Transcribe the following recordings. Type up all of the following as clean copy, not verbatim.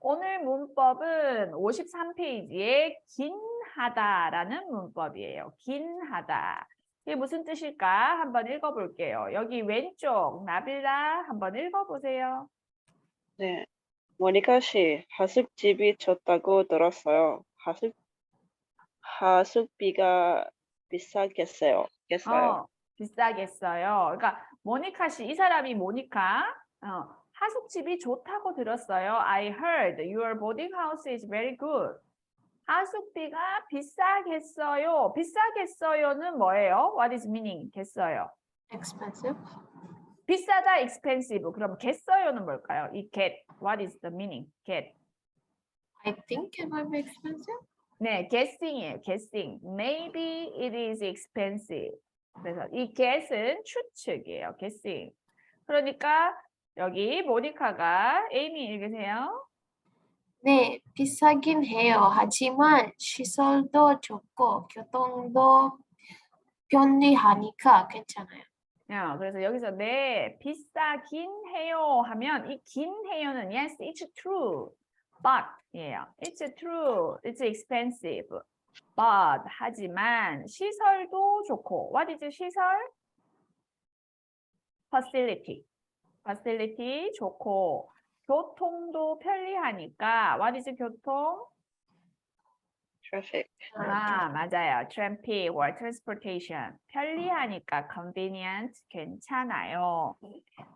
오늘 문법은 53페이지에 긴 하다라는 문법이에요. 긴 하다. 이게 무슨 뜻일까? 한번 읽어볼게요. 여기 왼쪽 나빌라 한번 읽어보세요. 네, 모니카 씨, 하숙집이 좋다고 들었어요. 하숙비가 비싸겠어요. 비싸겠어요. 그러니까 모니카 씨, 이 사람이 모니카. 하숙집이 좋다고 들었어요. I heard your boarding house is very good. 하숙비가 비싸겠어요. 비싸겠어요는 뭐예요? What is meaning? 겠어요. Expensive. 비싸다, expensive. 그럼 겠어요는 뭘까요? 이 get. What is the meaning? get. I think it might be expensive. 네, guessing이에요. guessing. Maybe it is expensive. 그래서 이 guess은 추측이에요. guessing. 그러니까 여기 모니카가 에이미 읽으세요. 네, 비싸긴 해요. 하지만 시설도 좋고 교통도 편리하니까 괜찮아요. 그래서 여기서 네, 비싸긴 해요 하면 이 긴 해요는 yes, it's true. but 예요. It's true. It's expensive. but 하지만 시설도 좋고 what is 시설? facility. facility 좋고 교통도 편리하니까 what is 교통? Traffic. 맞아요. traffic or transportation. 편리하니까 convenient, 괜찮아요.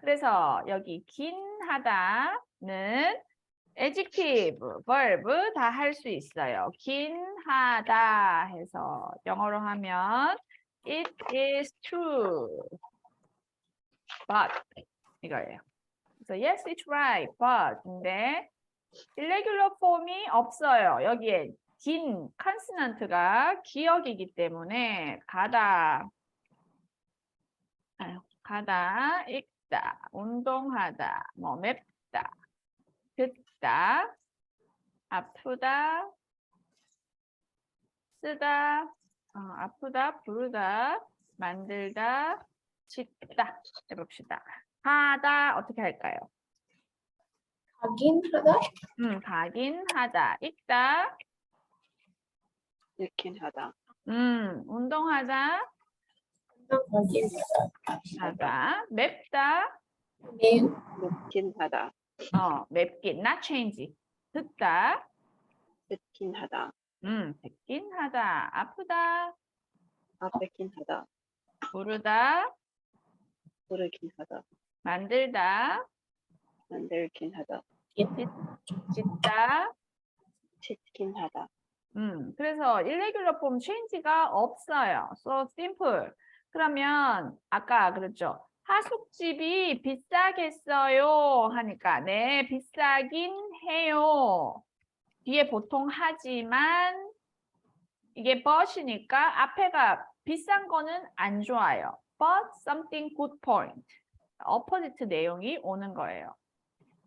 그래서 여기 긴 하다는 adjective, verb 다 할 수 있어요. 긴 하다 해서 영어로 하면 it is true. but 이거예요. 그래서 yes, it's right. but 근데 irregular form이 없어요. 여기에 긴 컨소넌트가 기억이기 때문에 가다, 읽다, 운동하다, 뭐 맵다, 듣다, 아프다, 쓰다, 아프다, 부르다, 만들다, 짓다 해봅시다. 하다 어떻게 할까요? 하긴 하다. 가긴 하다, 읽다, 읽긴 하다. 운동하다, 하긴 하다, 맵다, 매우 맵긴 하다. 맵긴, not change. 듣다, 듣긴 하다. 듣긴 하다, 아프다, 아프긴 하다. 부르다, 부르긴 하다. 만들다, 만들긴 하다. 짓다. 짓긴 하다. 그래서 irregular form change가 없어요. So simple. 그러면 아까 그랬죠. 하숙집이 비싸겠어요 하니까 네, 비싸긴 해요. 뒤에 보통 하지만 이게 but이니까 앞에가 비싼 거는 안 좋아요. But something good point. opposite 내용이 오는 거예요.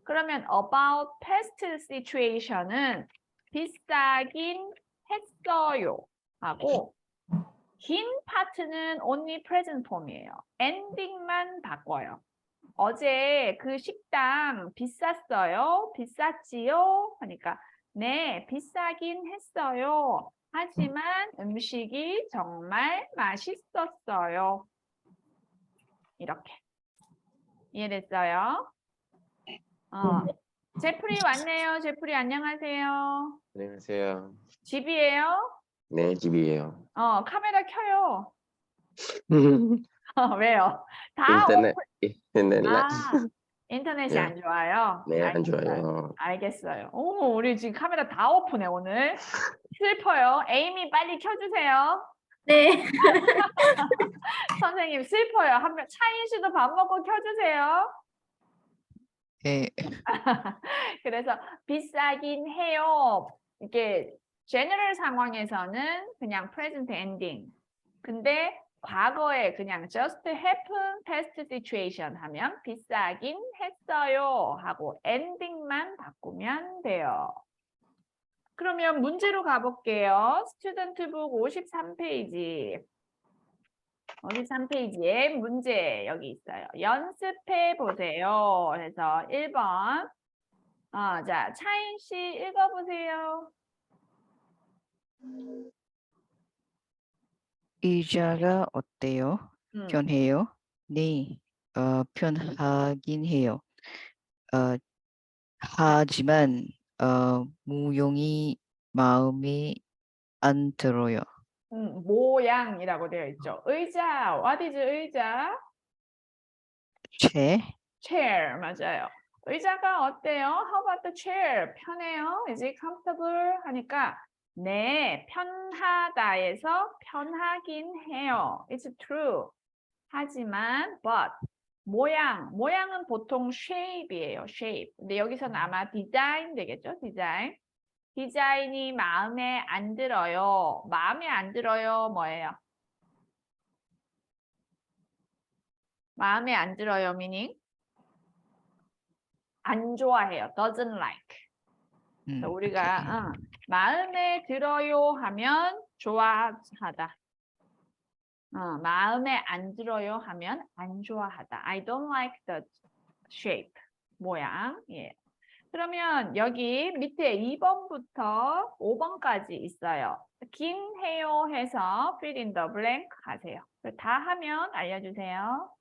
그러면 about past situation은 비싸긴 했어요 하고 긴 파트는 only present form이에요. ending만 바꿔요. 어제 그 식당 비쌌어요? 비쌌지요? 하니까 네, 비싸긴 했어요. 하지만 음식이 정말 맛있었어요. 이렇게. 이해됐어요? 제프리 왔네요. 제프리 안녕하세요. 안녕하세요. 집이에요? 네, 집이에요. 카메라 켜요. 왜요? 다 인터넷, 오픈. 라- 인터넷이 예. 안 좋아요? 네, 안 알겠어요. 좋아요. 알겠어요. 오, 우리 지금 카메라 다 오픈해, 오늘. 슬퍼요. 에이미 빨리 켜주세요. 네. 선생님 슬퍼요. 차인 씨도 밥 먹고 켜주세요. 네. 그래서 비싸긴 해요. 이게 general 상황에서는 그냥 present ending. 근데 과거에 그냥 just happen past situation 하면 비싸긴 했어요 하고 ending만 바꾸면 돼요. 그러면 문제로 가볼게요. 스튜던트북 53페이지. 53페이지에 문제 여기 있어요. 연습해 보세요. 그래서 1번 자, 차인 씨 읽어보세요. 의자가 어때요? 음, 편해요? 네, 편하긴 해요. 어, 하지만 무용이 마음에 안 들어요. 모양이라고 되어 있죠. 의자, what is 의자? 채, chair, 맞아요. 의자가 어때요? How about the chair? 편해요? Is it comfortable? 하니까 네, 편하다에서 편하긴 해요. It's true. 하지만 but 모양은 보통 shape이에요. shape. 근데 여기서는 아마 디자인 되겠죠? 디자인이 마음에 안 들어요. 마음에 안 들어요. 뭐예요? 마음에 안 들어요. meaning 안 좋아해요. doesn't like. 그래서 우리가 마음에 들어요 하면 좋아하다. 마음에 안 들어요 하면 안 좋아하다. I don't like the shape. 모양. 예. 그러면 여기 밑에 2번부터 5번까지 있어요. 긴 해요 해서 fill in the blank 하세요. 다 하면 알려주세요.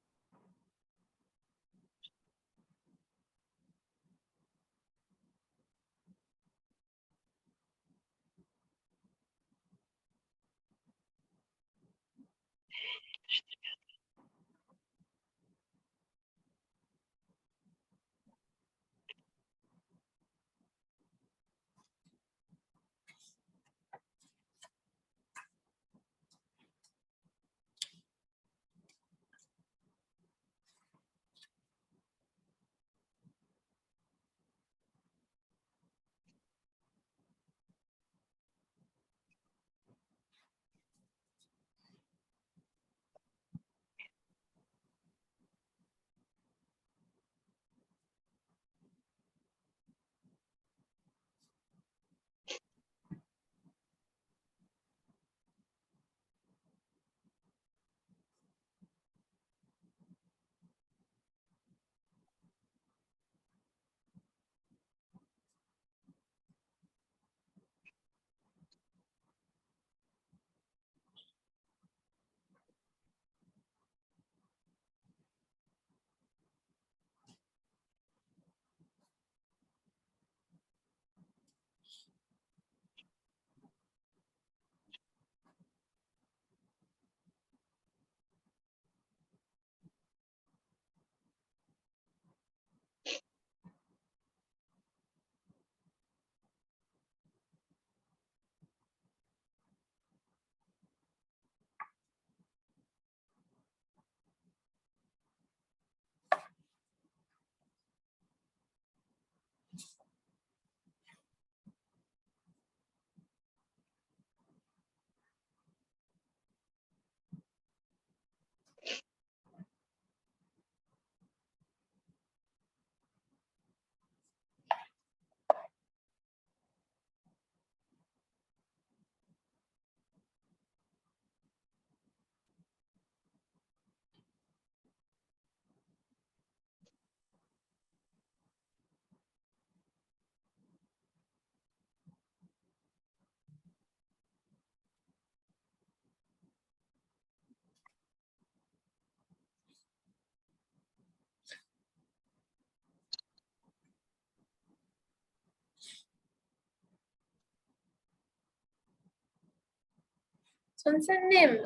선생님,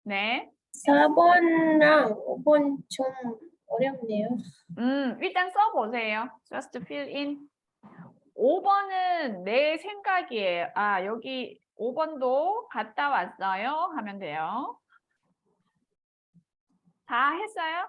네. 4번랑 5번 좀 어렵네요. 일단 써보세요. Just fill in. 5번은 내 생각이에요. 여기 5번도 갔다 왔어요. 하면 돼요. 다 했어요?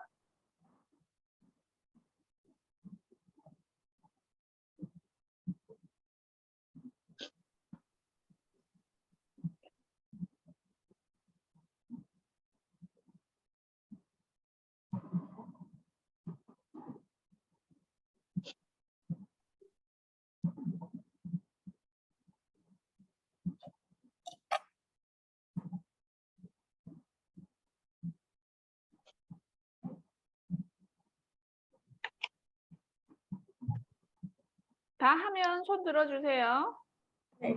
다 하면 손 들어주세요. 네.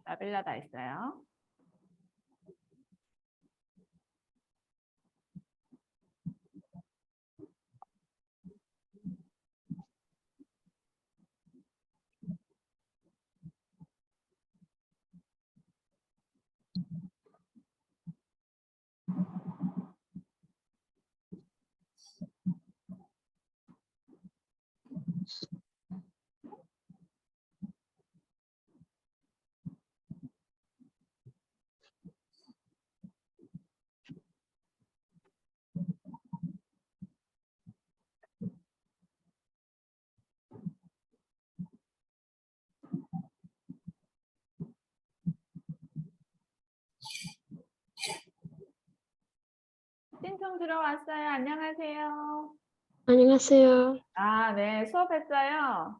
나빌라 다 했어요. 신청 들어왔어요. 안녕하세요. 안녕하세요. 아, 네. 수업했어요.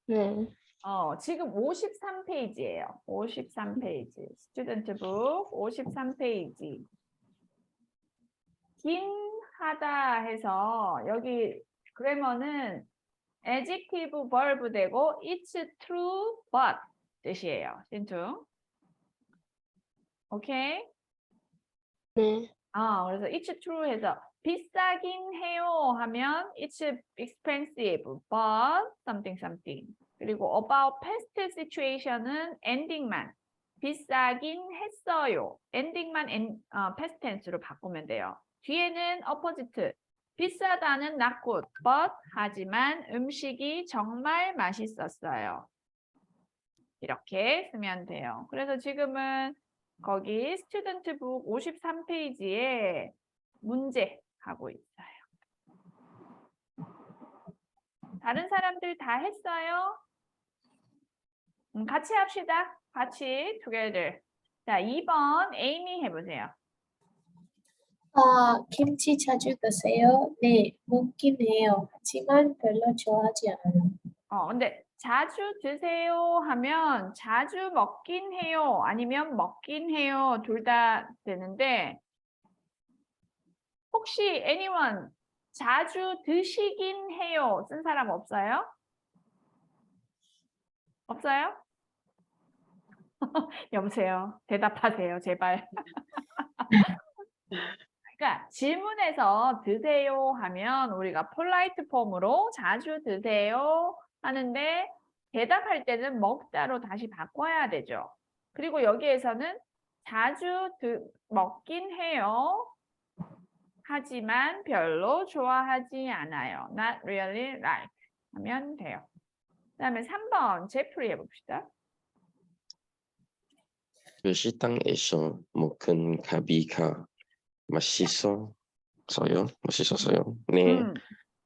네. 지금 53페이지예요. 53페이지. 스튜던트북 53페이지. 긴 하다 해서 여기 그래머는 adjective verb 되고 it's true but 뜻이에요. 신청. 오케이? 네. 그래서 it's true 해서 비싸긴 해요 하면 it's expensive but something something. 그리고 about past situation은 ending만 비싸긴 했어요. ending만 past tense로 바꾸면 돼요. 뒤에는 opposite 비싸다는 not good but 하지만 음식이 정말 맛있었어요. 이렇게 쓰면 돼요. 그래서 지금은 거기 스튜던트북 53페이지에 문제 하고 있어요. 다른 사람들 다 했어요? 같이 합시다. 같이 together. 자, 2번 에이미 해보세요. 김치 자주 드세요? 네, 먹긴 해요. 하지만 별로 좋아하지 않아요. 근데 자주 드세요 하면 자주 먹긴 해요. 아니면 먹긴 해요. 둘 다 되는데 혹시 anyone 자주 드시긴 해요. 쓴 사람 없어요? 없어요? 여보세요. 대답하세요. 제발. 그러니까 질문에서 드세요 하면 우리가 폴라이트 폼으로 자주 드세요 하는데 대답할 때는 먹다로 다시 바꿔야 되죠. 그리고 여기에서는 자주 먹긴 해요. 하지만 별로 좋아하지 않아요. Not really like 하면 돼요. 그다음에 3번 제프리 해봅시다. 그 식당에서 먹은 갈비가 맛있었어요? 맛있었어요? 네,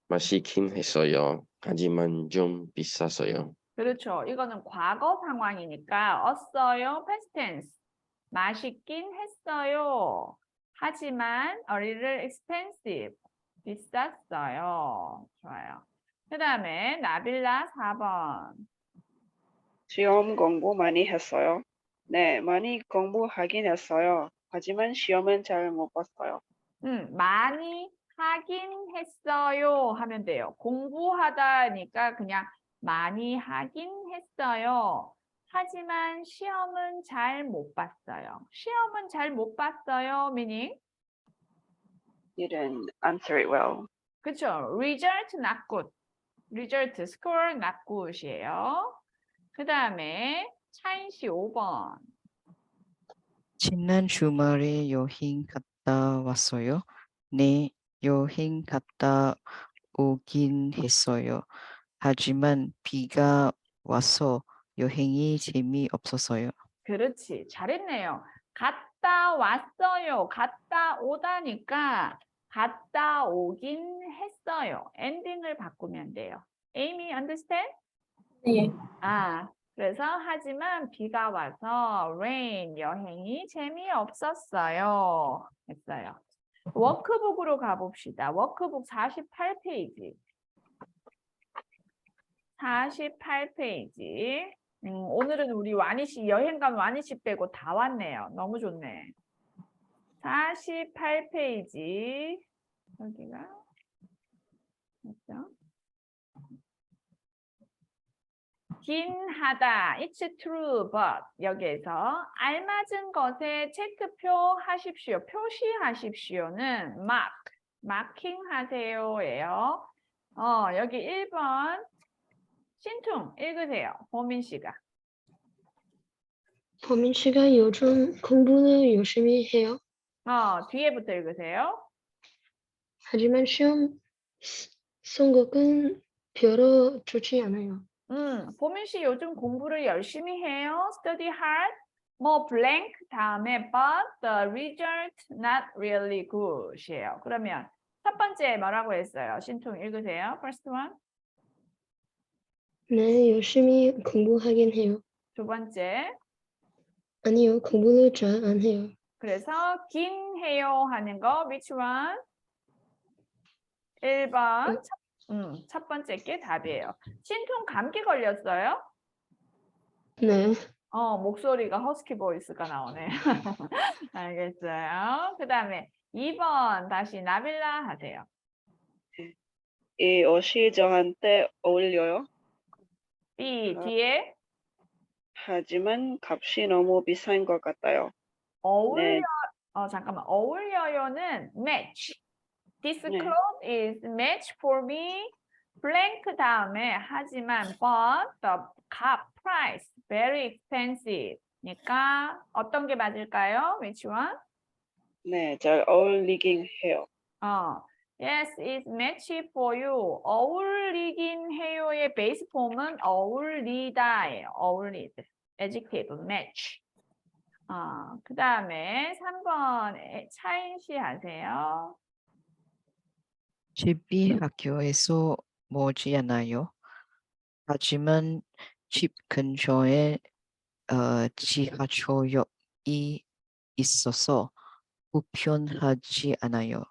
맛있긴 했어요. 하지만 좀 비쌌어요. 그렇죠. 이거는 과거 상황이니까 왔어요. past tense. 맛있긴 했어요. 하지만 a little expensive. 비쌌어요. 좋아요. 그 다음에 나빌라 4번. 시험 공부 많이 했어요. 네, 많이 공부하긴 했어요. 하지만 시험은 잘 못 봤어요. 많이 하긴 했어요 하면 돼요. 공부하다니까 그냥 많이 하긴 했어요. 하지만 시험은 잘 못 봤어요. 시험은 잘 못 봤어요. meaning You didn't answer it well. 그렇죠. result not good. result score not good이에요. 그 다음에 차인씨 5번. 지난 주말에 여행 갔다 왔어요. 네, 여행 갔다 오긴 했어요. 하지만 비가 와서 여행이 재미없었어요. 그렇지. 잘했네요. 갔다 왔어요. 갔다 오다니까 갔다 오긴 했어요. 엔딩을 바꾸면 돼요. Amy, understand? 네, 그래서 하지만 비가 와서 rain, 여행이 재미없었어요. 했어요. 워크북으로 가봅시다. 워크북 48페이지. 48페이지. 오늘은 우리 와니 씨, 여행간 와니 씨 빼고 다 왔네요. 너무 좋네. 48페이지. 여기가, 맞죠? 긴 하다. It's true, but 여기에서 알맞은 것에 체크표 하십시오. 표시하십시오는 mark, 마킹 하세요예요. 여기 1번 신퉁 읽으세요. 보민 씨가. 범인 씨가 요즘 공부를 열심히 해요. 뒤에부터 읽으세요. 하지만 시험 성적은 별로 좋지 않아요. 보민 씨 요즘 공부를 열심히 해요. Study hard. 뭐 blank 다음에 but the result not really good이에요. 그러면 첫 번째 뭐라고 했어요? 신통 읽으세요. First one. 네, 열심히 공부하긴 해요. 두 번째. 아니요, 공부를 잘 안 해요. 그래서 긴 해요 하는 거 which one? 1번. 첫 번째 게 답이에요. 신통 감기 걸렸어요? 네, 목소리가 허스키 보이스가 나오네. 알겠어요. 그 다음에 2번 다시 나빌라 하세요. 이 옷이 저한테 어울려요. B 뒤에 하지만 값이 너무 비싼 것 같아요. 어울려. 네, 잠깐만. 어울려요는 match. This 네. cloth is match for me. blank 다음에 하지만 but the price very expensive. 니까 어떤 게 맞을까요? Which one? 네, 잘 어울리긴 해요. Yes, it's matchy for you. 어울리긴 해요의 베이스 폼은 어울리다예요. 어울리드. adjective, match. 그 다음에 3번 차인 씨 하세요. 집이 학교에서 멀지 않아요. 하지만 집 근처에 지하철역이 있어서 불편하지 않아요.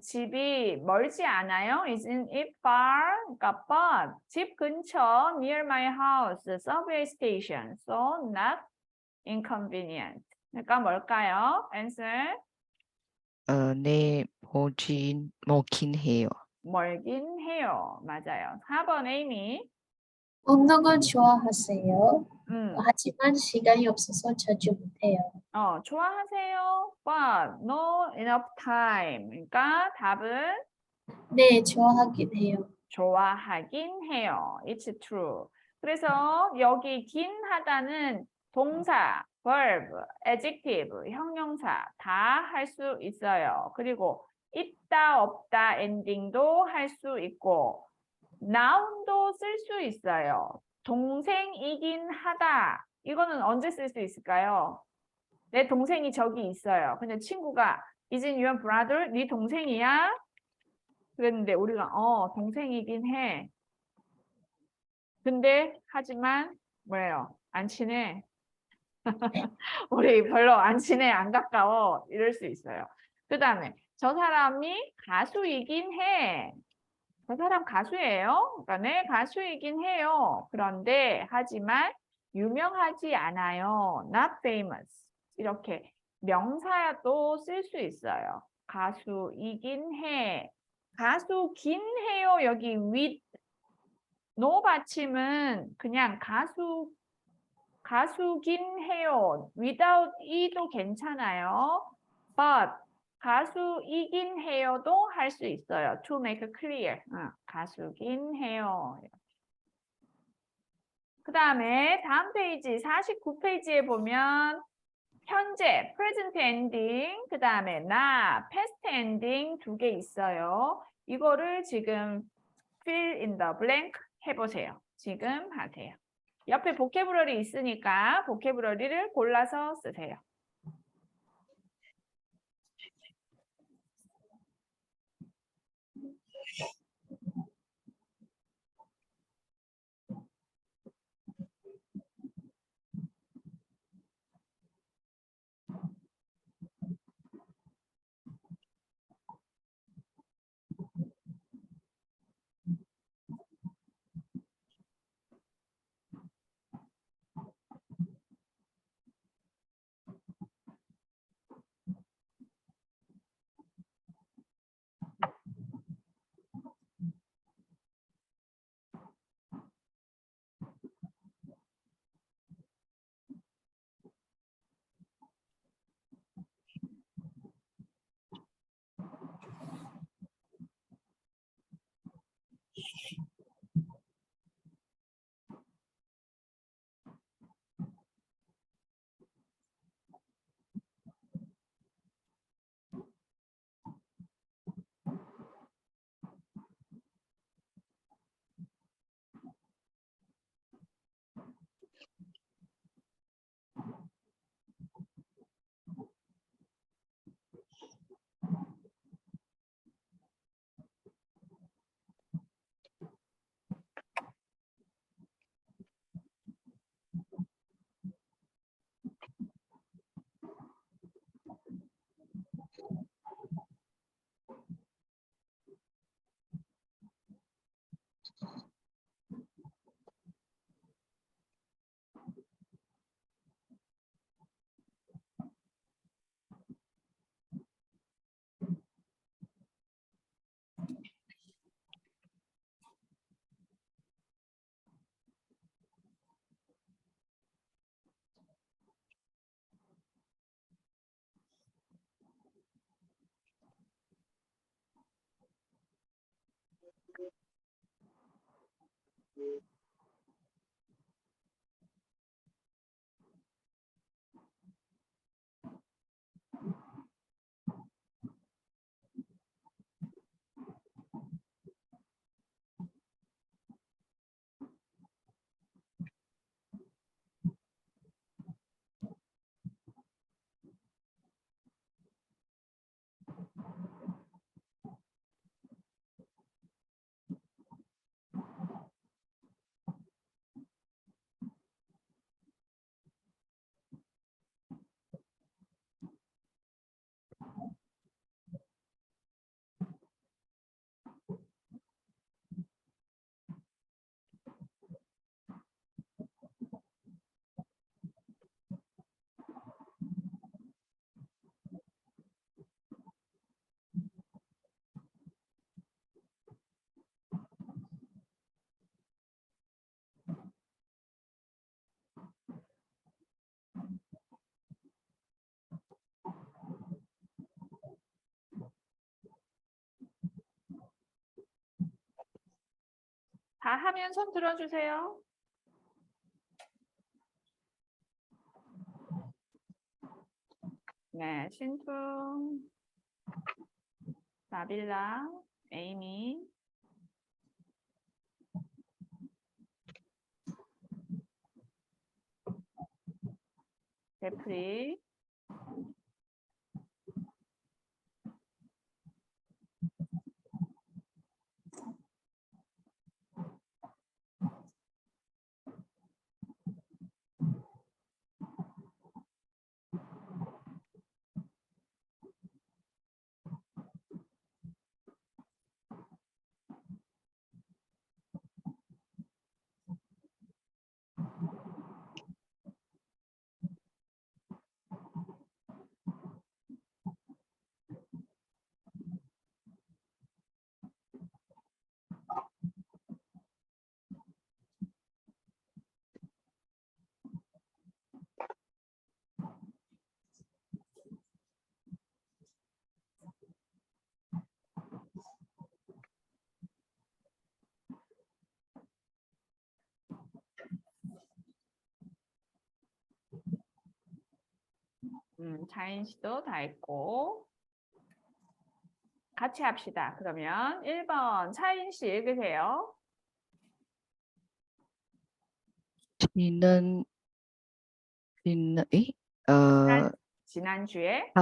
집이 멀지 않아요. Isn't it far? 그러니까 but 집 근처 near my house subway station. So not inconvenient. 그러니까 뭘까요? Answer. 네, 먹긴 해요. 멀긴 해요. 맞아요. 4번 에이미. 먹는 걸 좋아하세요. 음. 하지만 시간이 없어서 자주 못해요. 좋아하세요. But no enough time. 그러니까 답은 네, 좋아하긴 해요. 좋아하긴 해요. It's true. 그래서 여기 긴 하다는 동사, verb, adjective, 형용사 다 할 수 있어요. 그리고 있다, 없다, 엔딩도 할 수 있고 noun도 쓸 수 있어요. 동생이긴 하다. 이거는 언제 쓸 수 있을까요? 내 동생이 저기 있어요. 근데 친구가 Isn't your brother? 네 동생이야? 그랬는데 우리가 동생이긴 해. 근데 하지만 뭐예요? 안 친해. 우리 별로 안 친해, 안 가까워. 이럴 수 있어요. 그 다음에 저 사람이 가수이긴 해. 저 사람 가수예요. 그러니까 네, 가수이긴 해요. 그런데 하지만 유명하지 않아요. Not famous. 이렇게 명사도 쓸 수 있어요. 가수이긴 해. 가수긴 해요. 여기 with no 받침은 그냥 가수긴 해요. without e도 괜찮아요. but 가수이긴 해요도 할 수 있어요. to make clear. 가수긴 해요. 그 다음에 다음 페이지 49페이지에 보면 현재 present ending 그 다음에 나 past ending 두 개 있어요. 이거를 지금 fill in the blank 해보세요. 지금 하세요. 옆에 보캐브러리 있으니까 보캐브러리를 골라서 쓰세요. 다 하면 손 들어주세요. 네, 신풍, 나빌라, 에이미, 제프리, 자인 씨도 다 했고. 같이 합시다. 그러면 1번 차인 씨 읽으세요. 지는 어 지난주에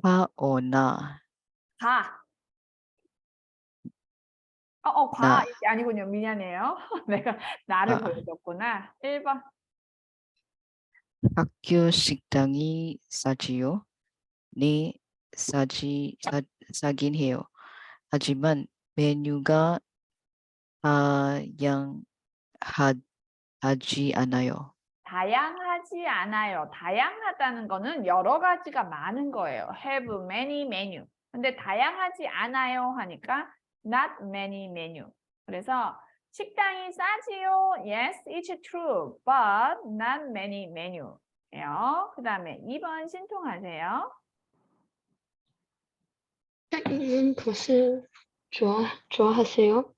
가오나 가. 과 이게 아니군요. 미안해요. 내가 나를 아. 보여줬구나. 1번. 학교 식당이 싸지요? 네, 싸긴 해요. 하지만 메뉴가 다양하지 않아요. 다양하지 않아요. 다양하다는 거는 여러 가지가 많은 거예요. have many menu. 근데 다양하지 않아요 하니까 not many menu. 그래서 식당이 싸지요. Yes, it's true. But not many menu. 그 다음에 2번 신통하세요. 책 읽는 것을 좋아하세요?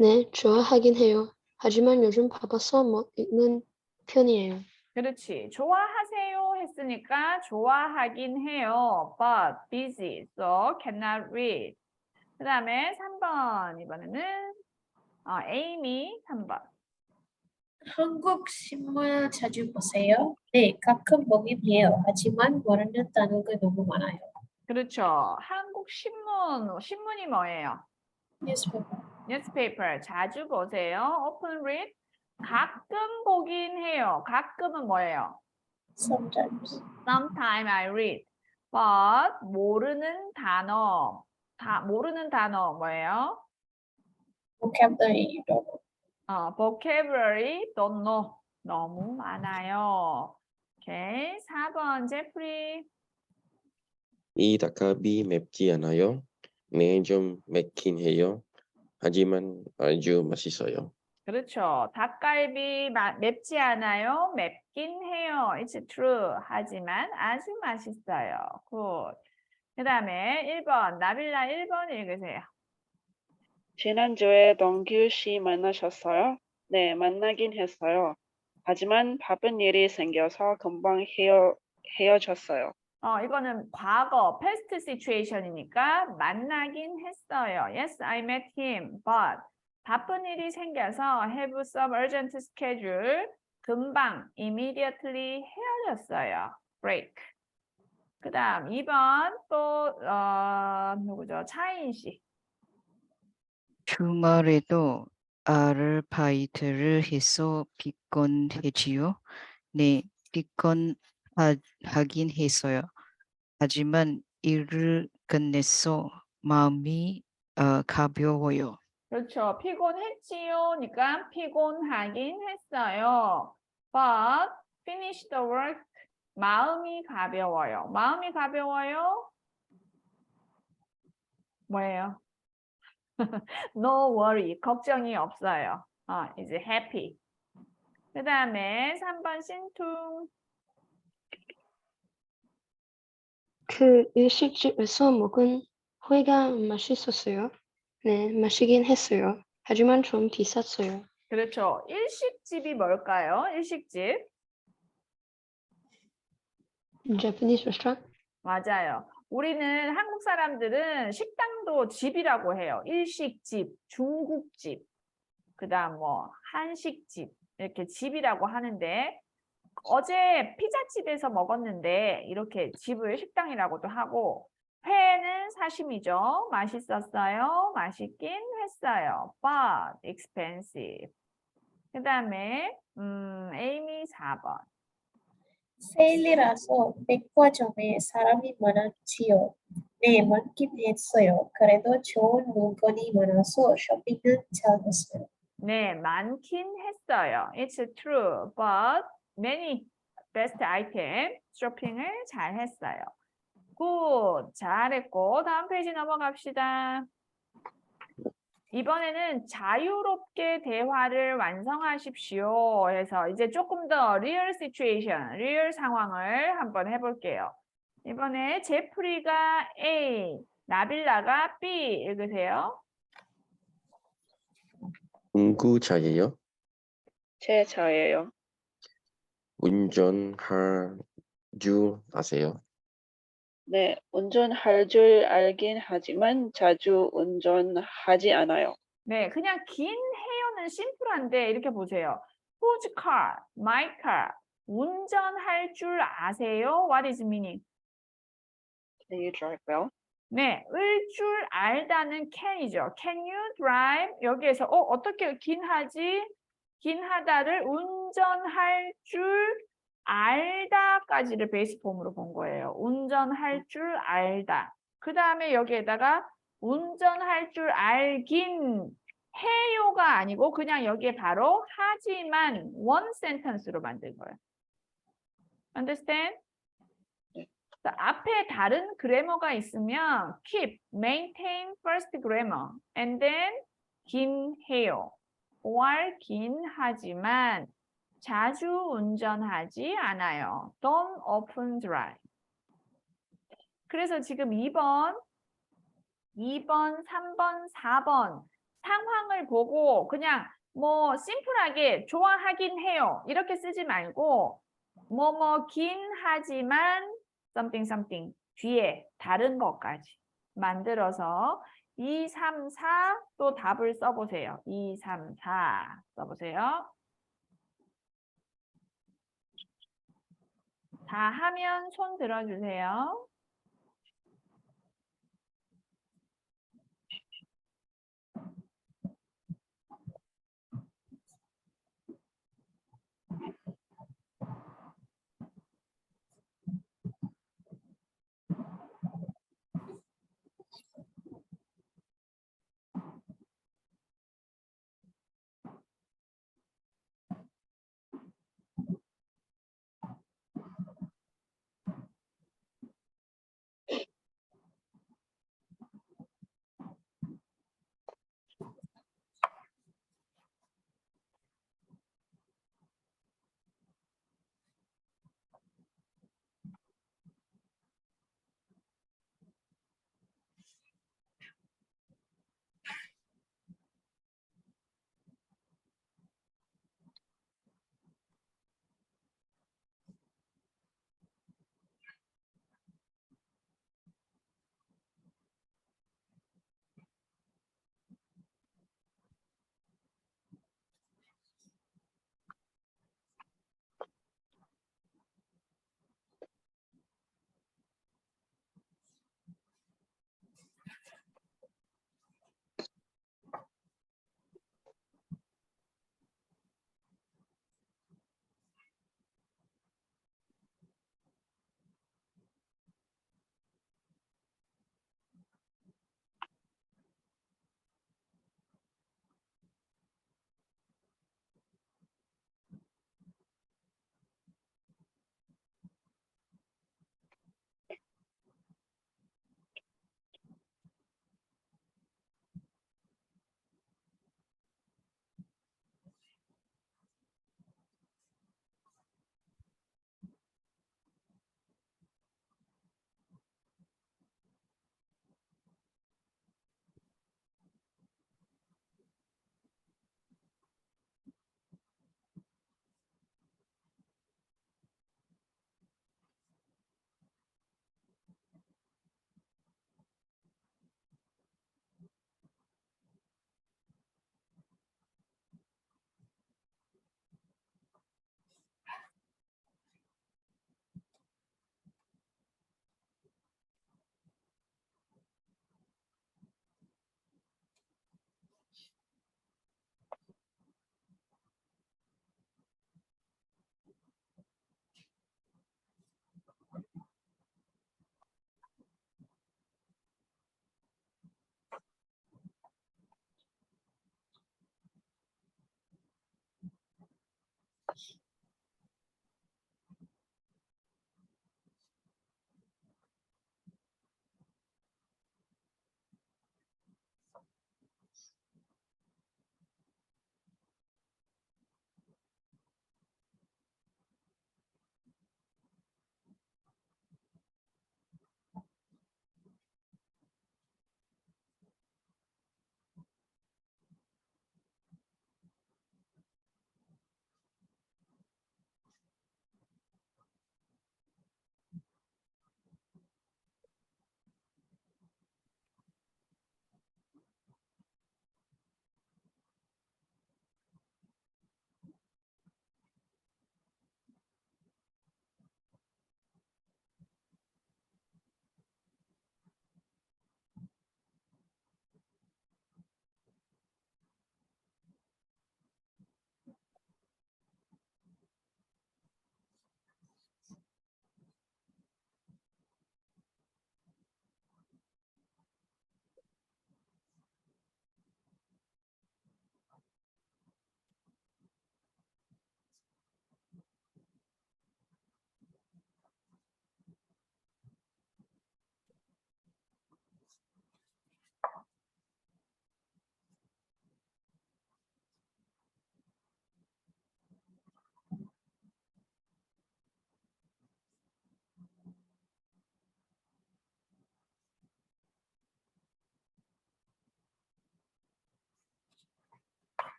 네, 좋아하긴 해요. 하지만 요즘 바빠서 못 읽는 편이에요. 그렇지. 좋아하세요 했으니까 좋아하긴 해요. But busy, so cannot read. 그 다음에 3번. 이번에는 에이미 3번. 한국 신문 자주 보세요? 네, 가끔 보긴 해요. 하지만 모르는 단어가 너무 많아요. 그렇죠. 한국 신문이 뭐예요? Newspaper. newspaper 자주 보세요. open read. 가끔 보긴 해요. 가끔은 뭐예요? Sometimes. Sometime I read. But 모르는 단어. 모르는 단어 뭐예요? Vocabulary. vocabulary don't know. 너무 많아요. 오케이. 4번 제프리. 이 닭갈비 맵지 않아요? 네, 좀 맵긴 해요. 하지만 아주 맛있어요. 그렇죠. 닭갈비 맵지 않아요? 맵긴 해요. It's true. 하지만 아주 맛있어요. 굿. 그 다음에 1번. 나빌라 1번 읽으세요. 지난주에 동규 씨 만나셨어요? 네, 만나긴 했어요. 하지만 바쁜 일이 생겨서 금방 헤어졌어요. 이거는 과거, past situation이니까 만나긴 했어요. Yes, I met him, but 바쁜 일이 생겨서 have some urgent schedule. 금방, immediately 헤어졌어요. break. 그 다음 2번 또 누구죠? 차인 씨. 주말에도 아르바이트를 해서 피곤해지요. 네, 피곤하긴 했어요. 하지만 일을 끝내서 마음이 가벼워요. 그렇죠. 피곤했지요.니까 피곤하긴 했어요. But finish the work. 마음이 가벼워요. 마음이 가벼워요? 뭐예요? No worry. 걱정이 없어요. is happy. 그 다음에 3번 신퉁. 그 일식집에서 먹은 회가 맛있었어요. 네, 맛있긴 했어요. 하지만 좀 비쌌어요. 그렇죠. 일식집이 뭘까요? 일식집. Japanese restaurant? 맞아요. 우리는 한국 사람들은 식당도 집이라고 해요. 일식집, 중국집, 그다음 뭐 한식집 이렇게 집이라고 하는데 어제 피자집에서 먹었는데 이렇게 집을 식당이라고도 하고 회는 사심이죠. 맛있었어요. 맛있긴 했어요. But expensive. 그다음에 에이미 4번. 세일이라서 백화점에 사람이 많았지요. 네, 많긴 했어요. 그래도 좋은 물건이 많아서 쇼핑은 잘했어요. 네, 많긴 했어요. It's true, but many best item 쇼핑을 잘 했어요. 굿, 잘했고 다음 페이지 넘어갑시다. 이번에는 자유롭게 대화를 완성하십시오 해서 이제 조금 더 real situation, real 상황을 한번 해볼게요. 이번에 제프리가 A, 나빌라가 B 읽으세요. 누구 차예요? 제 차예요. 운전할 줄 아세요? 네, 운전할 줄 알긴 하지만 자주 운전하지 않아요. 네, 그냥 긴 해요는 심플한데 이렇게 보세요. Whose car? My car. 운전할 줄 아세요? What is meaning? Can you drive well? 네, 을 줄 알다는 can이죠. Can you drive? 여기에서 어떻게 긴 하지? 긴 하다를 운전할 줄 알다까지를 베이스 폼으로 본 거예요. 운전할 줄 알다. 그 다음에 여기에다가 운전할 줄 알긴 해요가 아니고 그냥 여기에 바로 하지만 one sentence로 만든 거예요. Understand? 자, 앞에 다른 그래머가 있으면 keep, maintain first grammar and then 긴 해요. or 긴 하지만 자주 운전하지 않아요. Don't often drive. 그래서 지금 2번, 3번, 4번 상황을 보고 그냥 뭐 심플하게 좋아하긴 해요. 이렇게 쓰지 말고 뭐뭐긴 하지만 something something 뒤에 다른 것까지 만들어서 2, 3, 4 또 답을 써보세요. 2, 3, 4 써보세요. 다 하면 손 들어주세요.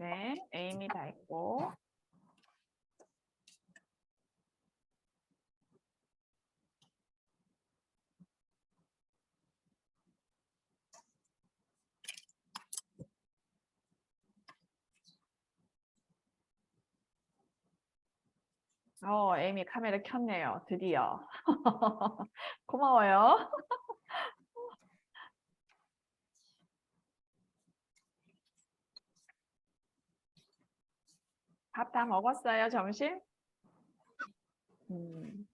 네, 에이미 다 했고. 에이미 카메라 켰네요. 드디어. 고마워요. 밥 다 먹었어요, 점심? 음.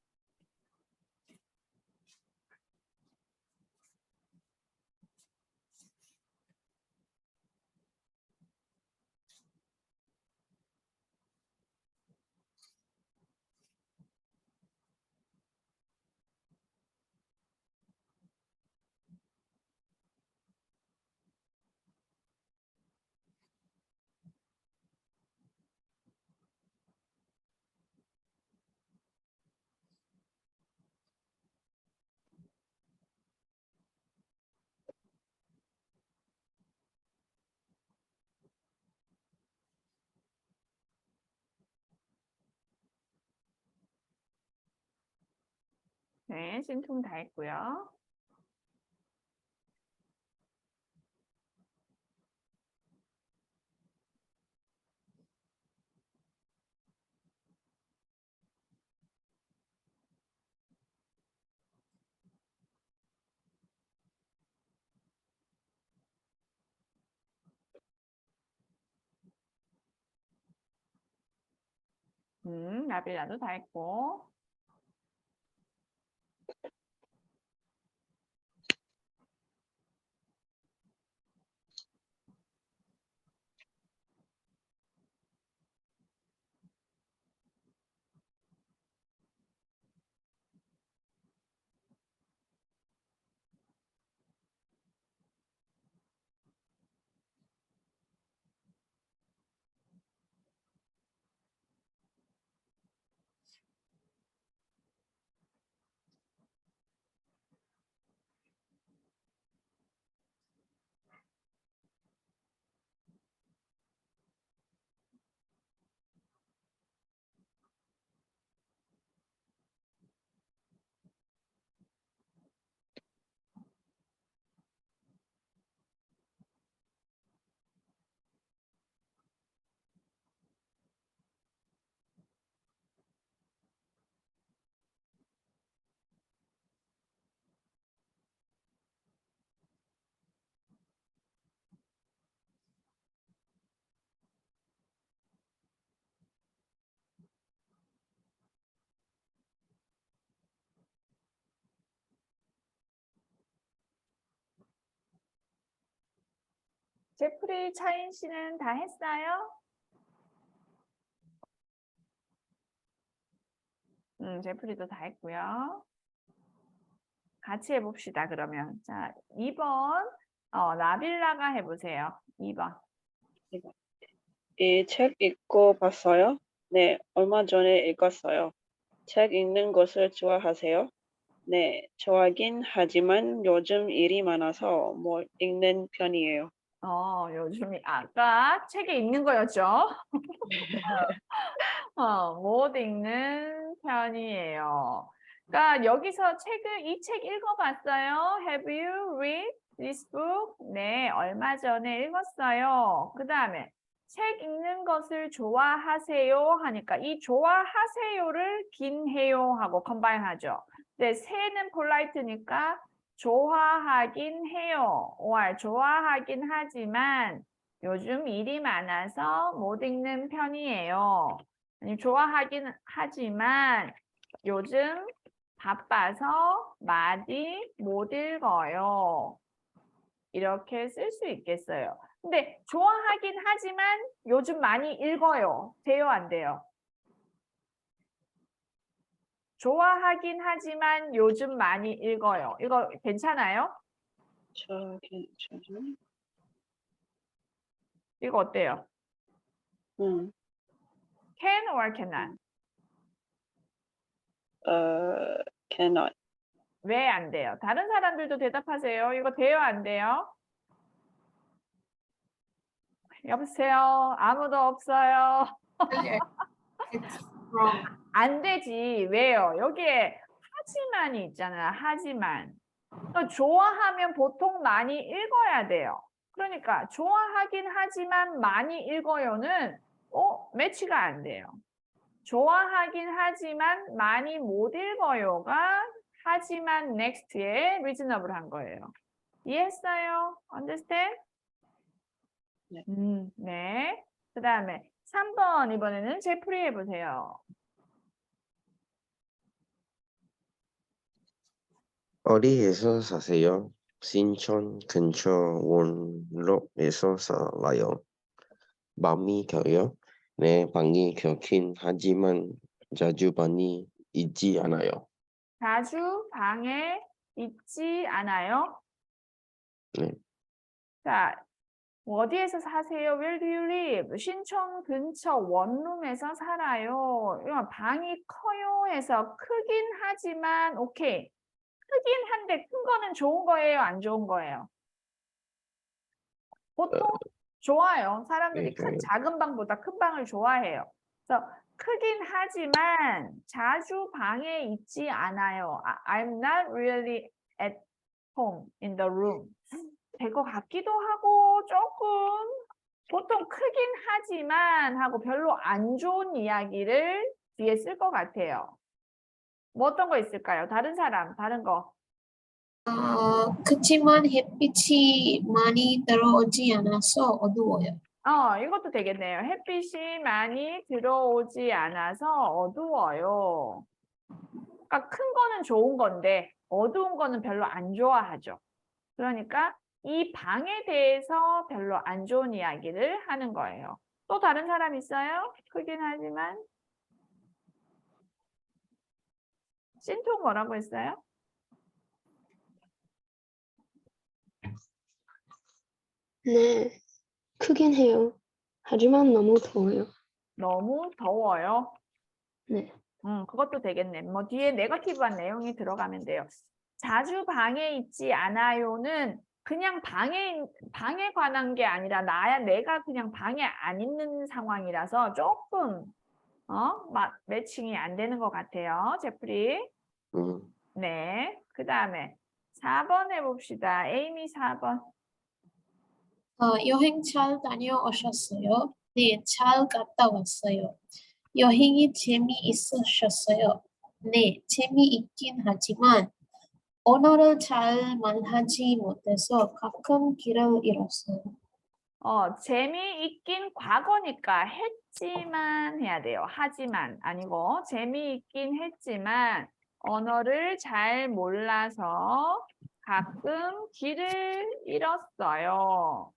네, 신통 다 했고요. 나빌라도 다 했고. 제프리, 차인 씨는 다 했어요? 제프리도 다 했고요. 같이 해봅시다, 그러면. 자, 2번, 나빌라가 해보세요. 2번. 이 책 읽고 봤어요? 네, 얼마 전에 읽었어요. 책 읽는 것을 좋아하세요? 네, 좋아하긴 하지만 요즘 일이 많아서 못 읽는 편이에요. 요즘이 아까 책에 있는 거였죠? 못 읽는 편이에요. 그러니까 여기서 이 책 읽어봤어요? Have you read this book? 네, 얼마 전에 읽었어요. 그 다음에 책 읽는 것을 좋아하세요? 하니까 이 좋아하세요를 긴 해요 하고 컴바인 하죠. 네, 새는 폴라이트니까 좋아하긴 해요. or 좋아하긴 하지만 요즘 일이 많아서 못 읽는 편이에요. 아니, 좋아하긴 하지만 요즘 바빠서 많이 못 읽어요. 이렇게 쓸 수 있겠어요. 근데 좋아하긴 하지만 요즘 많이 읽어요. 돼요, 안 돼요? 좋아하긴 하지만 요즘 많이 읽어요. 이거 괜찮아요? 괜찮아요? 이거 어때요? Can or cannot? Cannot. 왜 안 돼요? 다른 사람들도 대답하세요. 이거 돼요, 안 돼요? 여보세요. 아무도 없어요. It's wrong. 안 되지. 왜요? 여기에 하지만이 있잖아. 하지만. 좋아하면 보통 많이 읽어야 돼요. 그러니까 좋아하긴 하지만 많이 읽어요는 매치가 안 돼요. 좋아하긴 하지만 많이 못 읽어요가 하지만 next에 reasonable 한 거예요. 이해했어요? Understand? 네. 네. 그 다음에 3번 이번에는 제프리 해보세요. 어디에서 사세요? 신촌 근처 원로에서 살아요. 밤이 겨요? 네, 방이 겹긴 하지만 자주 방이 있지 않아요. 자주 방에 있지 않아요? 네. 자, 어디에서 사세요? Where do you live? 신촌 근처 원룸에서 살아요. 이거 방이 커요 해서 크긴 하지만 오케이. 크긴 한데 큰 거는 좋은 거예요? 안 좋은 거예요? 보통 좋아요. 사람들이 네, 좋아요. 작은 방보다 큰 방을 좋아해요. 그래서 크긴 하지만 자주 방에 있지 않아요. I'm not really at home in the room. 될 것 같기도 하고 조금 보통 크긴 하지만 하고 별로 안 좋은 이야기를 뒤에 쓸 것 같아요. 뭐 어떤 거 있을까요? 다른 사람, 다른 거. 그치만 햇빛이 많이 들어오지 않아서 어두워요. 이것도 되겠네요. 햇빛이 많이 들어오지 않아서 어두워요. 그러니까 큰 거는 좋은 건데 어두운 거는 별로 안 좋아하죠. 그러니까 이 방에 대해서 별로 안 좋은 이야기를 하는 거예요. 또 다른 사람 있어요? 크긴 하지만. 신통 뭐라고 했어요? 네, 크긴 해요. 하지만 너무 더워요. 너무 더워요. 네, 그것도 되겠네. 뭐 뒤에 네거티브한 내용이 들어가면 돼요. 자주 방에 있지 않아요는 그냥 방에 관한 게 아니라 내가 그냥 방에 안 있는 상황이라서 조금 매칭이 안 되는 것 같아요. 제프리. 네. 그 다음에 4번 해봅시다. 에이미 4번. 여행 잘 다녀오셨어요? 네, 잘 갔다 왔어요. 여행이 재미있으셨어요? 네, 재미있긴 하지만 언어를 잘 말하지 못해서 가끔 길을 잃었어요. 재미있긴 과거니까 했지만 해야 돼요. 하지만 아니고 재미있긴 했지만 언어를 잘 몰라서 가끔 길을 잃었어요.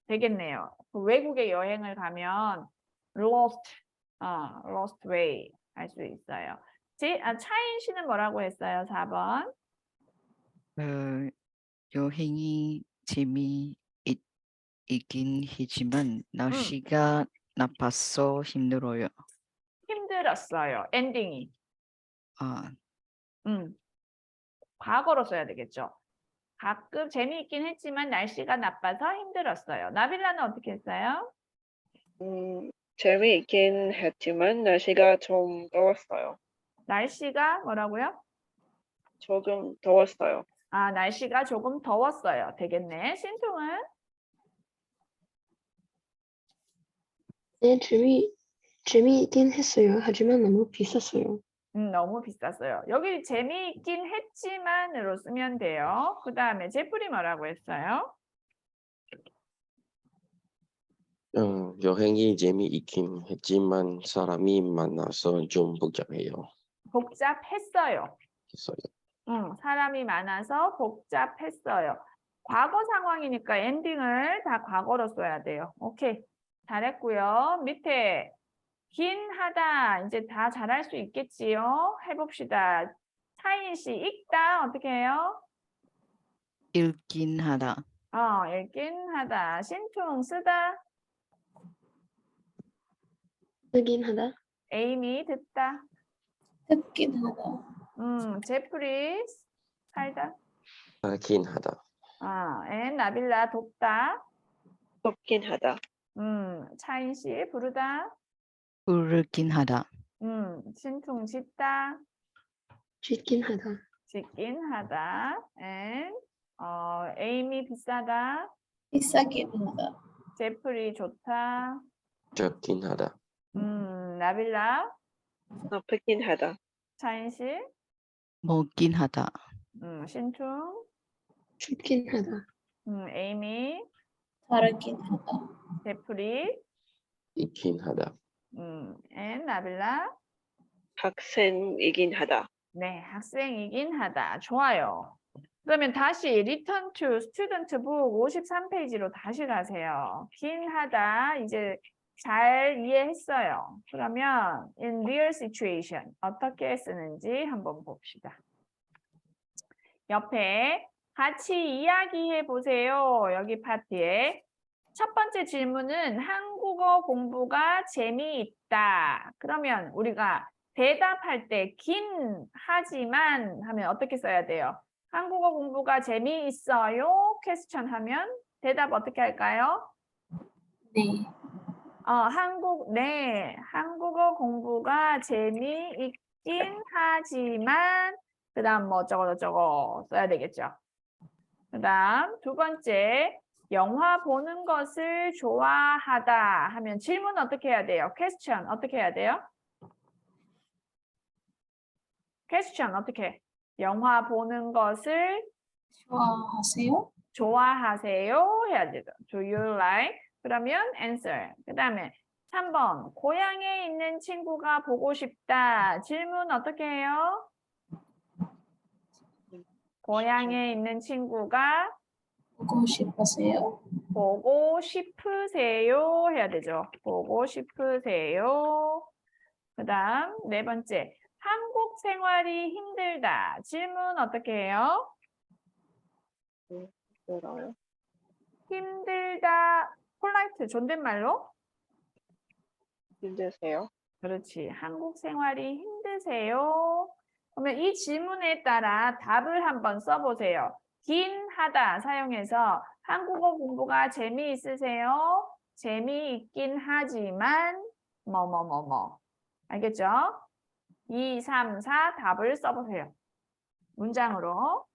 되겠네요. 외국에 여행을 가면 lost way 할 수 있어요. 차인 씨는 뭐라고 했어요? 4번. 여행이 재미있긴 하지만 날씨가 나빠서 힘들어요. 힘들었어요. 엔딩이. 아, 과거로 써야 되겠죠. 가끔 재미있긴 했지만 날씨가 나빠서 힘들었어요. 나빌라는 어떻게 했어요? 재미있긴 했지만 날씨가 좀 더웠어요. 날씨가 뭐라고요? 조금 더웠어요. 날씨가 조금 더웠어요. 되겠네. 신통은? 네, 재미있긴 했어요. 하지만 너무 비쌌어요. 너무 비쌌어요. 여기 재미있긴 했지만으로 쓰면 돼요. 그 다음에 제프리 뭐라고 했어요? 여행이 재미있긴 했지만 사람이 많아서 좀 복잡해요. 복잡했어요. 했어요. 사람이 많아서 복잡했어요. 과거 상황이니까 엔딩을 다 과거로 써야 돼요. 오케이. 잘했고요. 밑에 긴 하다. 이제 다 잘할 수 있겠지요? 해봅시다. 차인 씨 읽다 어떻게 해요? 읽긴 하다. 읽긴 하다. 신통 쓰다. 쓰긴 하다. 에이미 듣다. 듣긴 하다. 제프리 살다. 하긴 하다. 나빌라 돕다. 덥긴 하다. 차인 씨 부르다. 부르긴 하다. 신퉁 짓다. 짓긴 하다. 짓긴 하다. and 에이미 비싸다. 비싸긴 하다. 제프리 좋다. 적긴 하다. 나빌라 나쁘긴 하다. 차인 씨. 먹긴 하다. 신퉁. 춥긴 하다. 에이미. 다르긴 하다. 제프리. 있긴 하다. and 나빌라. 학생이긴 하다. 네, 학생이긴 하다. 좋아요. 그러면 다시 Return to Student Book 53페이지로 다시 가세요. 긴 하다 이제 잘 이해했어요. 그러면 in real situation 어떻게 쓰는지 한번 봅시다. 옆에 같이 이야기해 보세요. 여기 파트에 첫 번째 질문은 한국어 공부가 재미있다. 그러면 우리가 대답할 때 긴 하지만 하면 어떻게 써야 돼요? 한국어 공부가 재미있어요? 퀘스천 하면 대답 어떻게 할까요? 네. 네, 한국어 공부가 재미있긴 하지만 그 다음 뭐 저거 써야 되겠죠. 그 다음 두 번째 영화 보는 것을 좋아하다 하면 질문 어떻게 해야 돼요? 퀘스천 어떻게 해야 돼요? 퀘스천 어떻게? 영화 보는 것을 좋아하세요? 좋아하세요? 해야 되죠. Do you like? 그러면 answer. 그 다음에 3번 고향에 있는 친구가 보고 싶다. 질문 어떻게 해요? 고향에 있는 친구가 보고 싶으세요? 보고 싶으세요? 해야 되죠. 보고 싶으세요? 그 다음 네 번째 한국 생활이 힘들다. 질문 어떻게 해요? 뭐라요? 힘들다. 폴라이트 존댓말로? 힘드세요? 그렇지. 한국 생활이 힘드세요? 그러면 이 질문에 따라 답을 한번 써보세요. 긴 하다 사용해서 한국어 공부가 재미있으세요? 재미있긴 하지만 뭐뭐뭐뭐. 알겠죠? 2, 3, 4 답을 써보세요. 문장으로.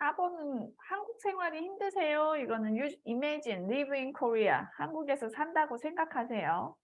4번은 한국 생활이 힘드세요? 이거는 imagine, live in Korea. 한국에서 산다고 생각하세요.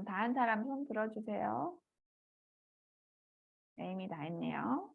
다른 사람 손 들어주세요. 에이미 다 했네요.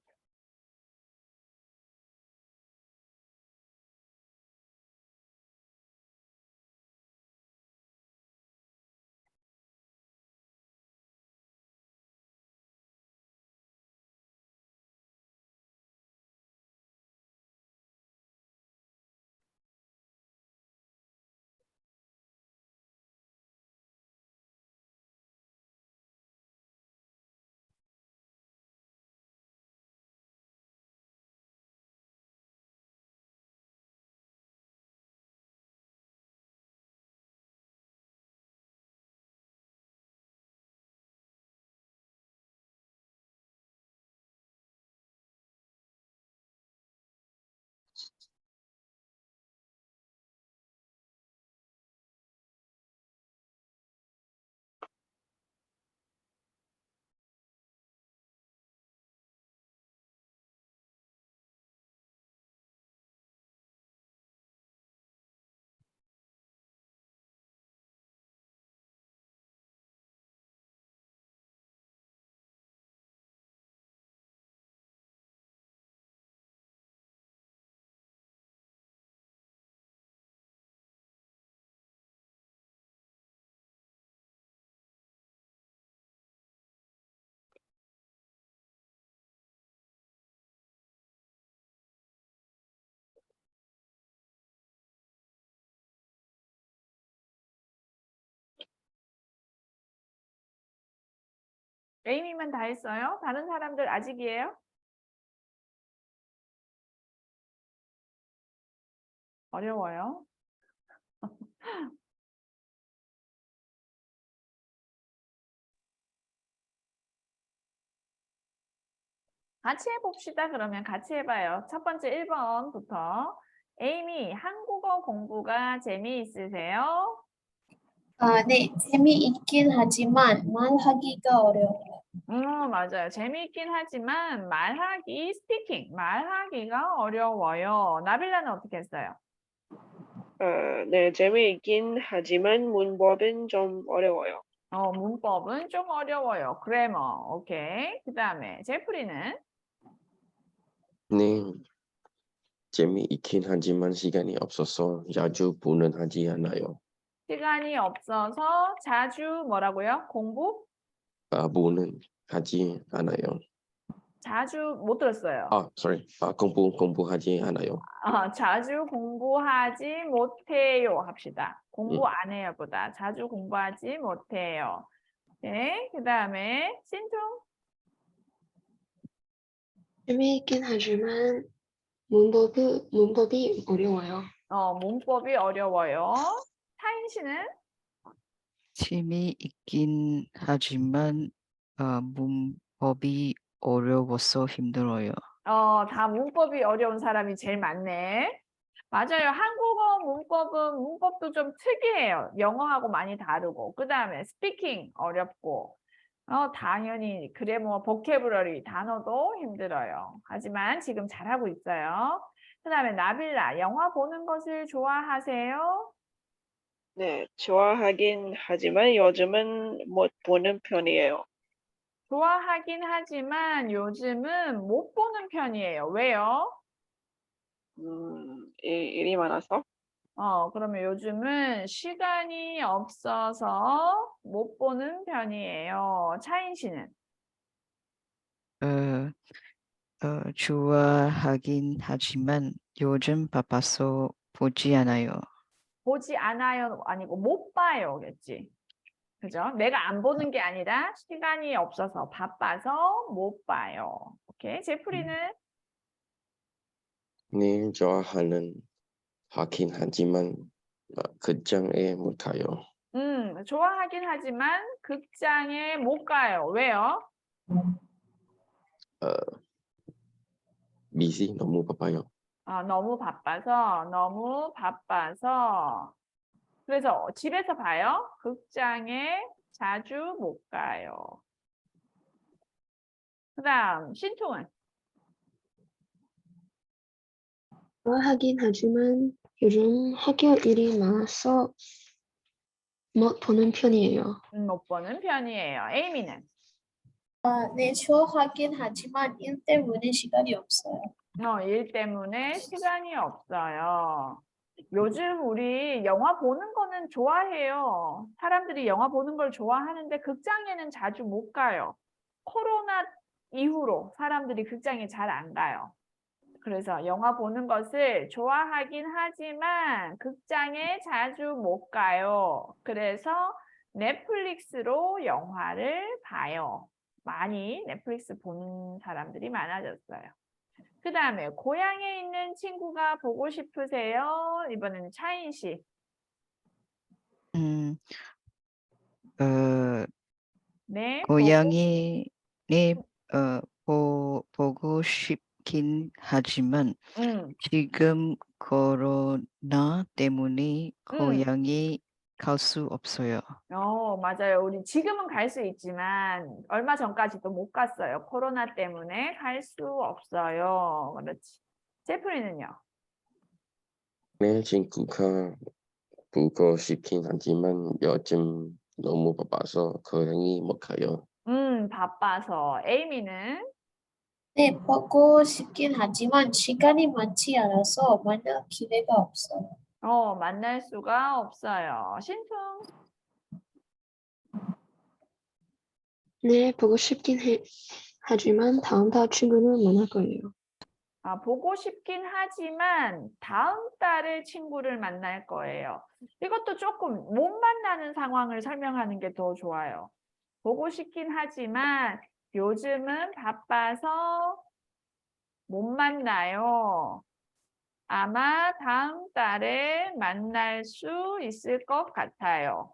에이미만 다 했어요? 다른 사람들 아직이에요? 어려워요. 같이 해봅시다. 그러면 같이 해봐요. 첫 번째 1번부터. 에이미, 한국어 공부가 재미있으세요? 네, 재미있긴 하지만 말하기가 어려워요. 맞아요. 재미있긴 하지만 말하기, 스피킹, 말하기가 어려워요. 나빌라는 어떻게 했어요? 네, 재미있긴 하지만 문법은 좀 어려워요. 문법은 좀 어려워요. 그래머, 오케이. 그 다음에 제프리는? 네, 재미있긴 하지만 시간이 없어서 자주 보는 하지 않아요. 시간이 없어서 자주 뭐라고요? 보는 하지 않아요. 자주 못 들었어요. sorry. 공부하지 않아요. 자주 공부하지 못해요 합시다. 공부 안 해요 보다. 자주 공부하지 못해요. 네, 그 다음에 신통. 재미있긴 하지만 문법이 어려워요. 문법이 어려워요. 타인 씨는 재미있긴 하지만 문법이 어려워서 힘들어요. 다 문법이 어려운 사람이 제일 많네. 맞아요. 한국어 문법도 좀 특이해요. 영어하고 많이 다르고. 그 다음에 스피킹 어렵고. 당연히 그래머, 보캐브러리 단어도 힘들어요. 하지만 지금 잘하고 있어요. 그 다음에 나빌라, 영화 보는 것을 좋아하세요? 네, 좋아하긴 하지만 요즘은 못 보는 편이에요. 좋아하긴 하지만 요즘은 못 보는 편이에요. 왜요? 일이 많아서. 그러면 요즘은 시간이 없어서 못 보는 편이에요. 차인 씨는? 어, 좋아하긴 하지만 요즘 바빠서 보지 않아요. 보지 않아요 아니고 못 봐요겠지. 그죠? 내가 안 보는 게 아니라 시간이 없어서 바빠서 못 봐요. 오케이. 제프리는 네, 좋아하는 하긴 하지만 극장에 못 가요. 좋아하긴 하지만 극장에 못 가요. 왜요? 미시 너무 바빠요. 너무 바빠서. 그래서 집에서 봐요. 극장에 자주 못 가요. 그다음 신통은 좋아하긴 하지만 요즘 학교 일이 많아서 못 보는 편이에요. 못 보는 편이에요. 에이미는 네, 좋아하긴 하지만 일 때문에 시간이 없어요. 일 때문에 시간이 없어요. 요즘 우리 영화 보는 거는 좋아해요. 사람들이 영화 보는 걸 좋아하는데 극장에는 자주 못 가요. 코로나 이후로 사람들이 극장에 잘 안 가요. 그래서 영화 보는 것을 좋아하긴 하지만 극장에 자주 못 가요. 그래서 넷플릭스로 영화를 봐요. 많이 넷플릭스 보는 사람들이 많아졌어요. 그 다음에 고향에 있는 친구가 보고 싶으세요? 이번에는 차인 씨. 음, 어, 네, 고양이네 보고 싶긴 하지만 지금 코로나 때문에 고향이 갈 수 없어요. 맞아요. 우리 지금은 갈 수 있지만 얼마 전까지도 못 갔어요. 코로나 때문에 갈 수 없어요. 그렇지. 제프리는요? 네, 친구가 보고 싶긴 하지만 요즘 너무 바빠서 고향이 못 가요. 바빠서. 에이미는? 네, 보고 싶긴 하지만 시간이 많지 않아서 만날 기회가 없어요. 만날 수가 없어요. 신tung. 네, 보고 싶긴 하지만 다음 달 친구는 만날 거예요. 보고 싶긴 하지만 다음 달에 친구를 만날 거예요. 이것도 조금 못 만나는 상황을 설명하는 게 더 좋아요. 보고 싶긴 하지만 요즘은 바빠서 못 만나요. 아마 다음 달에 만날 수 있을 것 같아요.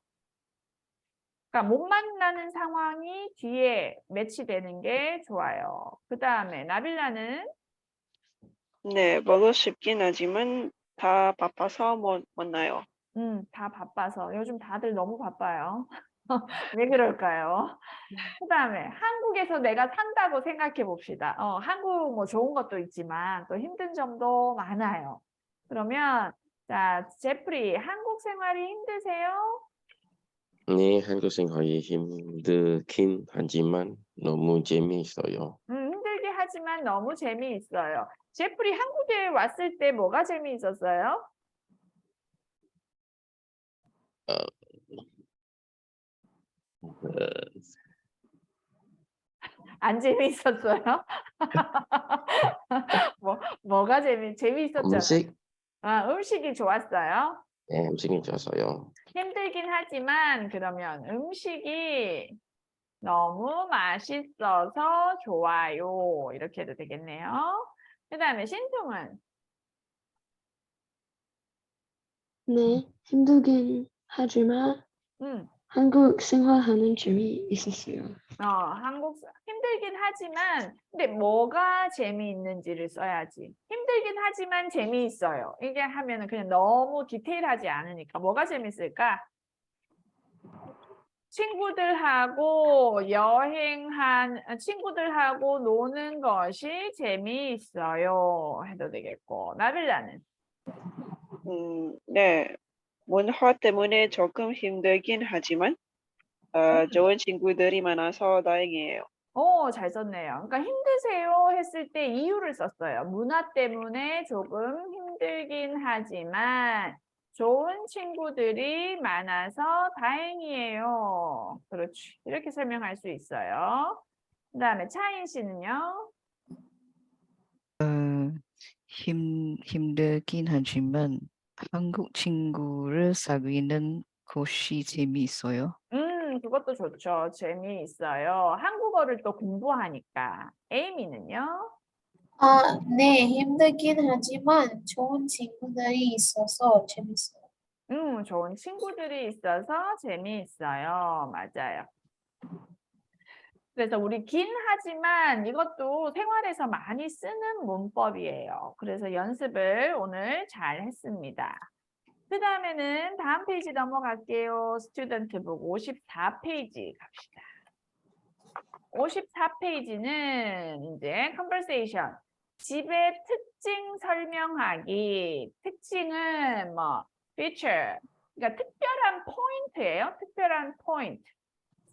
그러니까 못 만나는 상황이 뒤에 매치되는 게 좋아요. 그 다음에 나빌라는 네, 보고 싶긴 하지만 다 바빠서 못 만나요. 다 바빠서 요즘 다들 너무 바빠요. 왜 그럴까요? 그다음에 한국에서 내가 산다고 생각해 봅시다. 한국 뭐 좋은 것도 있지만 또 힘든 점도 많아요. 그러면 자, 제프리, 한국 생활이 힘드세요? 네, 한국 생활이 힘들긴 하지만 너무 재미있어요. 힘들게 하지만 너무 재미있어요. 제프리 한국에 왔을 때 뭐가 재미있었어요? 안 재미있었어요? 뭐가 재미있었잖아요. 음식? 음식이 좋았어요. 네, 음식이 좋았어요. 힘들긴 하지만 그러면 음식이 너무 맛있어서 좋아요. 이렇게 해도 되겠네요. 그 다음에 신통은 네, 힘들긴 하지만 음, 한국 생활하는 재미 있었어요. 한국 힘들긴 하지만 근데 뭐가 재미있는지를 써야지. 힘들긴 하지만 재미있어요. 이게 하면은 그냥 너무 디테일하지 않으니까 뭐가 재밌을까? 친구들하고 노는 것이 재미있어요. 해도 되겠고 나빌라는 네. 문화 때문에 조금 힘들긴 하지만 좋은 친구들이 많아서 다행이에요. 잘 썼네요. 그러니까 힘드세요 했을 때 이유를 썼어요. 문화 때문에 조금 힘들긴 하지만 좋은 친구들이 많아서 다행이에요. 그렇지. 이렇게 설명할 수 있어요. 그 다음에 차인 씨는요? 힘들긴 하지만 한국 친구를 사귀는 것이 재미있어요. 그것도 좋죠. 재미있어요. 한국어를 또 공부하니까. 에이미는요? 네, 힘들긴 하지만 좋은 친구들이 있어서 재밌어요. 좋은 친구들이 있어서 재미있어요. 맞아요. 그래서 우리 긴 하지만 이것도 생활에서 많이 쓰는 문법이에요. 그래서 연습을 오늘 잘 했습니다. 그 다음에는 다음 페이지 넘어갈게요. 스튜던트북 54페이지 갑시다. 54페이지는 이제 conversation. 집의 특징 설명하기. 특징은 뭐 feature. 그러니까 특별한 포인트예요. 특별한 포인트.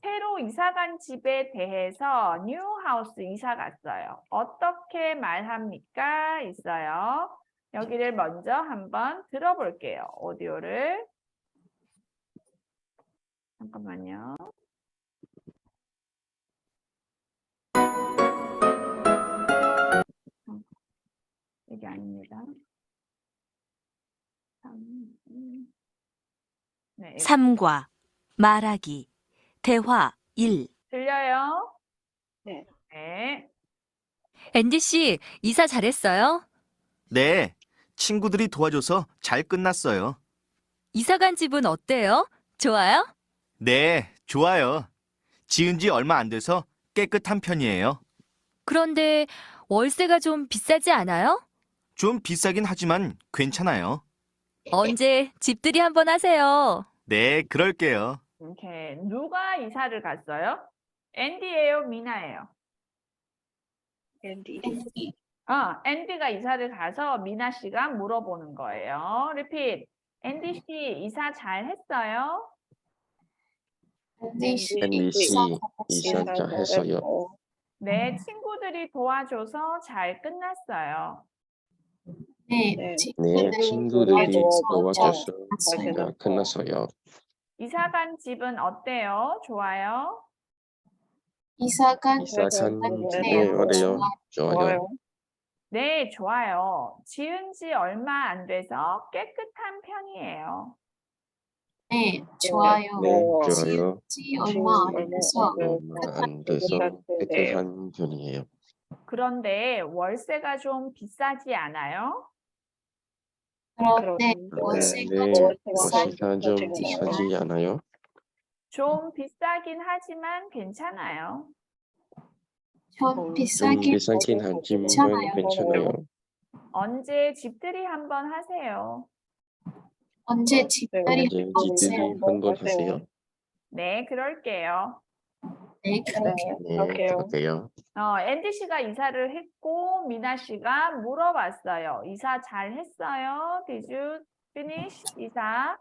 새로 이사간 집에 대해서 new house 이사 갔어요. 어떻게 말합니까? 있어요. 여기를 먼저 한번 들어볼게요. 오디오를. 잠깐만요. 이게 아닙니다. 네, 3과 말하기 대화 1. 들려요? 네. 네. 앤디 씨, 이사 잘했어요? 네, 친구들이 도와줘서 잘 끝났어요. 이사 간 집은 어때요? 좋아요? 네, 좋아요. 지은 지 얼마 안 돼서 깨끗한 편이에요. 그런데 월세가 좀 비싸지 않아요? 좀 비싸긴 하지만 괜찮아요. 언제 집들이 한번 하세요. 네, 그럴게요. 이렇게 누가 이사를 갔어요? 앤디예요, 미나예요? 앤디. 앤디가 이사를 가서 미나 씨가 물어보는 거예요. 리핏. 앤디 씨 이사 잘 했어요? 앤디 씨 앤디 씨 이사 잘했어요. 잘했어요. 네, 친구들이 도와줘서 잘 끝났어요. 네, 네. 네, 친구들이 도와줘서 잘 잘 끝났어요. 이사 간 집은 어때요? 좋아요? 이사간 이사 간 집은 집에 어때요? 좋아요. 네, 좋아요. 지은 지 얼마 안 돼서 깨끗한 편이에요. 네, 좋아요. 네, 좋아요. 지은지 얼마 안 돼서 얼마 안 돼서 깨끗한 편이에요. 그런데 월세가 좀 비싸지 않아요? 그런데 네, 월세가 좀 월세가 좀 비싸지 않아요? 좀 비싸긴 하지만 괜찮아요. 좀 좀 비싸긴 비싸긴 하지만 괜찮아요. 괜찮아요. 언제 집들이 한번 하세요. 언제 집들이 언제 한번 집들이 하세요? 한번 하세요? 네, 그럴게요. 네, 그렇게. 네, 그럴게요. 앤디 씨가 이사를 했고 미나 씨가 물어봤어요. 이사 잘 했어요? Did you finish 이사?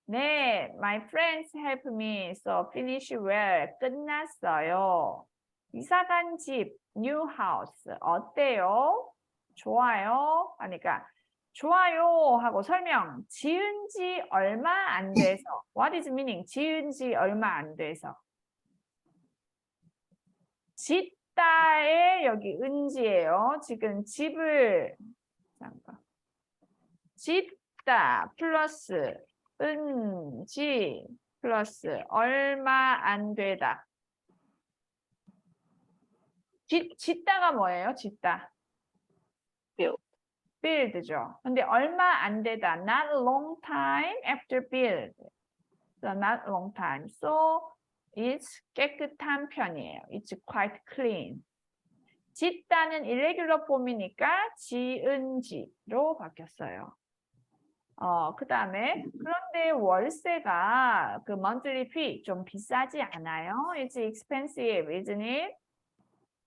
네, my friends help me. So finish well. 끝났어요. 이사 간 집, new house 어때요? 좋아요. 하니까 좋아요 하고 설명. 지은 지 얼마 안 돼서. What is meaning? 지은 지 얼마 안 돼서. 짓다에 여기 은지예요. 지금 집을 잠깐. 짓다 플러스 은지 플러스 얼마 안 되다. 짓다가 뭐예요? 짓다. build. build죠. 근데 얼마 안 되다. Not a long time after build. So not a long time. So it's 깨끗한 편이에요. It's quite clean. 짓다는 irregular form이니까 지은지로 바뀌었어요. 그 다음에 그런데 월세가 그 monthly fee 좀 비싸지 않아요? It's expensive, isn't it?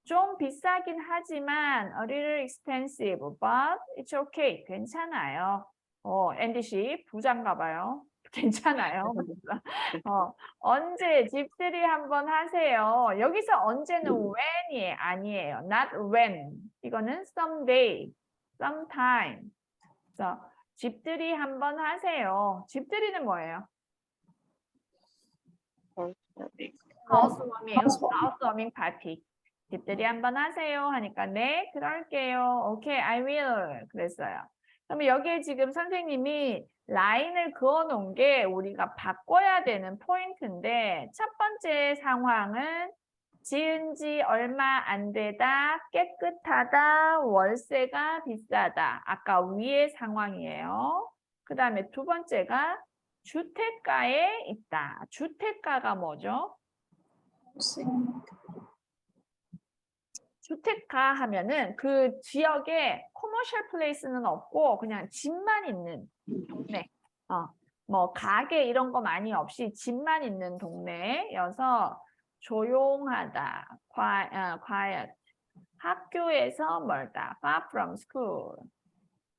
좀 비싸긴 하지만 a little expensive, but it's okay. 괜찮아요. 앤디 씨 부자인가 봐요. 괜찮아요. 언제 집들이 한번 하세요. 여기서 언제는 when이 아니에요. Not when. 이거는 someday, sometime. 그래서 집들이 한번 하세요. 집들이는 뭐예요? housewarming party. 집들이 한번 하세요 하니까 네 그럴게요. 오케이, I will 그랬어요. 그러면 여기에 지금 선생님이 라인을 그어 놓은 게 우리가 바꿔야 되는 포인트인데 첫 번째 상황은 지은 지 얼마 안 되다, 깨끗하다, 월세가 비싸다. 아까 위의 상황이에요. 그 다음에 두 번째가 주택가에 있다. 주택가가 뭐죠? 주택가 하면은 그 지역에 커머셜 플레이스는 없고 그냥 집만 있는 동네. 뭐 가게 이런 거 많이 없이 집만 있는 동네여서 조용하다. quiet. 학교에서 멀다. far from school.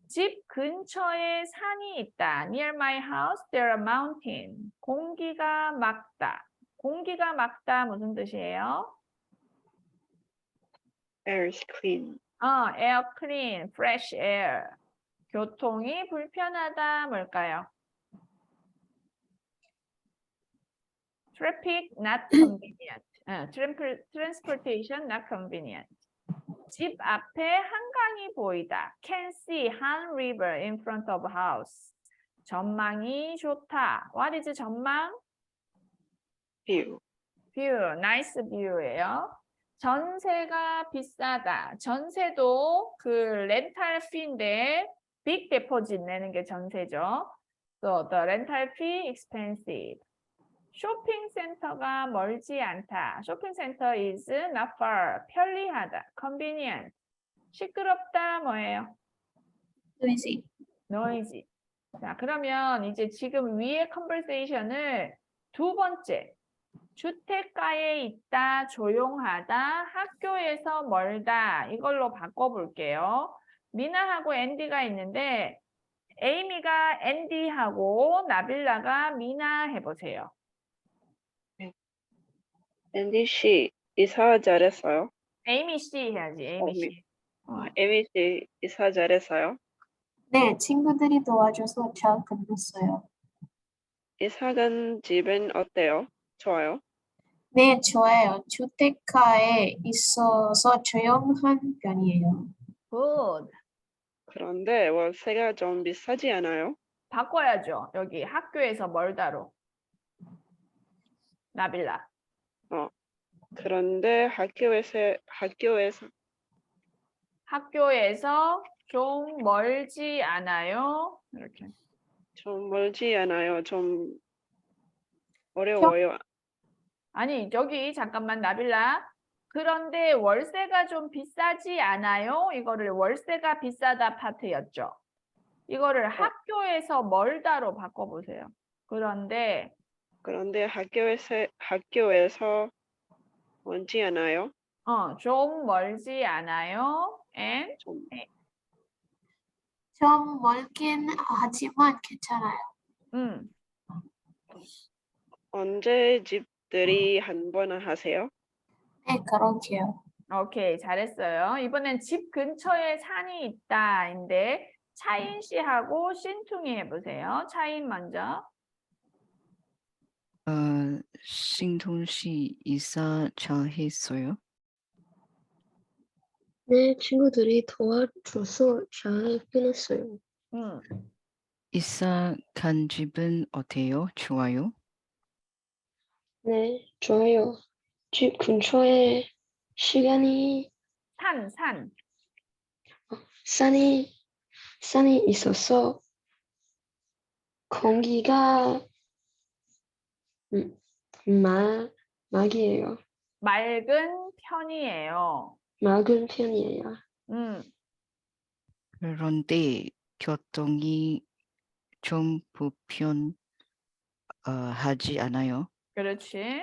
집 근처에 산이 있다. Near my house there are mountain. 공기가 맑다. 공기가 맑다 무슨 뜻이에요? Air is clean. air clean, fresh air. 교통이 불편하다 뭘까요? Traffic not convenient. Transportation not convenient. 집 앞에 한강이 보이다. Can see Han River in front of house. 전망이 좋다. What is 전망? View. View, nice view예요. 전세가 비싸다. 전세도 그 렌탈 fee인데 big deposit 내는 게 전세죠. So the rental fee expensive. 쇼핑센터가 멀지 않다. 쇼핑센터 is not far. 편리하다. convenient. 시끄럽다 뭐예요? noisy. noisy. 자, 그러면 이제 지금 위의 conversation을 두 번째. 주택가에 있다, 조용하다, 학교에서 멀다. 이걸로 바꿔볼게요. 미나하고 앤디가 있는데 에이미가 앤디하고 나빌라가 미나 해보세요. 앤디 씨, 이사 잘했어요? 에이미 씨 해야지. 에이미 씨. 에미 씨, 이사 잘했어요? 네, 친구들이 도와줘서 잘 끝났어요. 이사 간 집은 어때요? 좋아요? 네, 좋아요. 주택가에 있어서 조용한 편이에요. Good. 그런데 월세가 좀 비싸지 않아요? 바꿔야죠. 여기 학교에서 멀다로. 나빌라. 그런데 학교에서 좀 멀지 않아요? 이렇게. 좀 멀지 않아요? 좀 어려워요. 아니, 여기 잠깐만 나빌라. 그런데 월세가 좀 비싸지 않아요? 이거를 월세가 비싸다 파트였죠. 이거를 학교에서 멀다로 바꿔보세요. 그런데 학교에서 멀지 않아요? 좀 멀지 않아요? And 좀 멀긴 하지만 괜찮아요. 언제 집들이 한 번 하세요? 네, 그럴게요. 오케이, 잘했어요. 이번엔 집 근처에 산이 있다인데 차인 씨하고 신퉁이 해보세요. 차인 먼저. 신통씨 이사 잘했어요? 네, 친구들이 도와줘서 잘 끝냈어요. 이사 간 집은 어때요? 좋아요? 네, 좋아요. 집 근처에 시간이 산. 산이 있어서 공기가 막이에요. 맑은 편이에요. 맑은 편이에요. 그런데 교통이 좀 하지 않아요? 그렇지.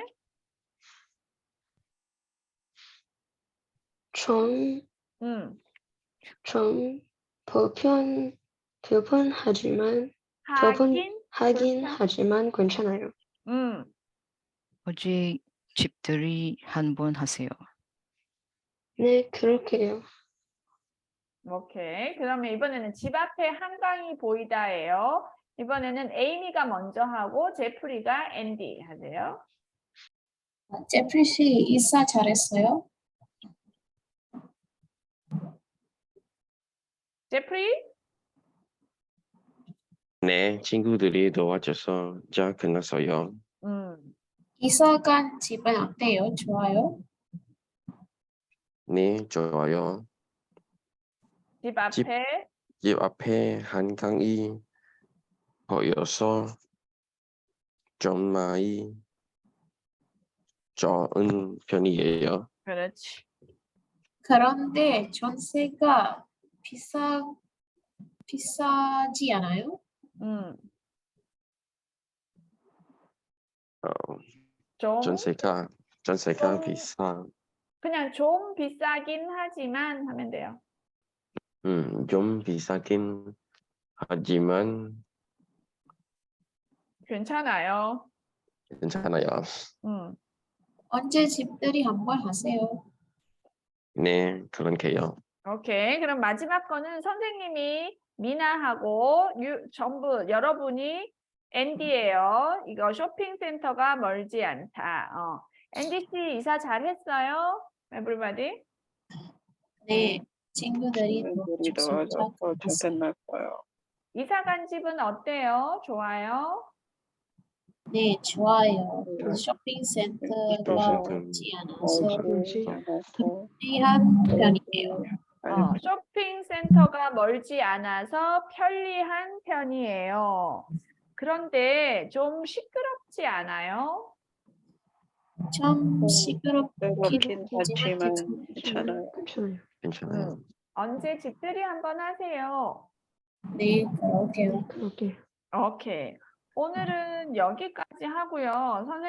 좀 불편하지만 하긴 하지만 괜찮아요. 어제 집들이 한번 하세요. 네, 그렇게요. 오케이. 그러면 이번에는 집 앞에 한강이 보이다예요. 이번에는 에이미가 먼저 하고 제프리가 앤디 하세요. 제프리 씨 이사 잘했어요? 제프리? 네, 친구들이 도와줘서 잘 끝났어요. 이사 간 집은 어때요? 좋아요? 네, 좋아요. 집 앞에 집 앞에 한강이 보여서 좀 많이 좋은 편이에요. 그렇지. 그런데 전세가 비싸지 않아요? 좀 전세가 비싸. 그냥 좀 비싸긴 하지만 하면 돼요. 좀 비싸긴 하지만 괜찮아요. 괜찮아요. 언제 집들이 한번 하세요? 네, 그렇게요. 오케이. 그럼 마지막 거는 선생님이 미나하고 전부 여러분이 앤디예요. 이거 쇼핑센터가 멀지 않다. 앤디 씨 이사 잘했어요? Everybody? 네, 친구들이 친구들이 도와줘서 도와줘서 잘 잘 끝났어요. 이사 간 집은 어때요? 좋아요? 네, 좋아요. 네. 쇼핑센터가 쇼핑센터. 멀지 않아서 뭐지? 않아서 편리한 편이에요. 쇼핑센터가 멀지 않아서 편리한 편이에요. 그런데 좀 시끄럽지 않아요? 좀 시끄럽긴 그렇긴 하지만 하지만 괜찮아요. 괜찮아요. 괜찮아요. 언제 집들이 한번 하세요. 네, 그러게요. 그렇게. 오케이. 오늘은 여기까지 하고요. 선생님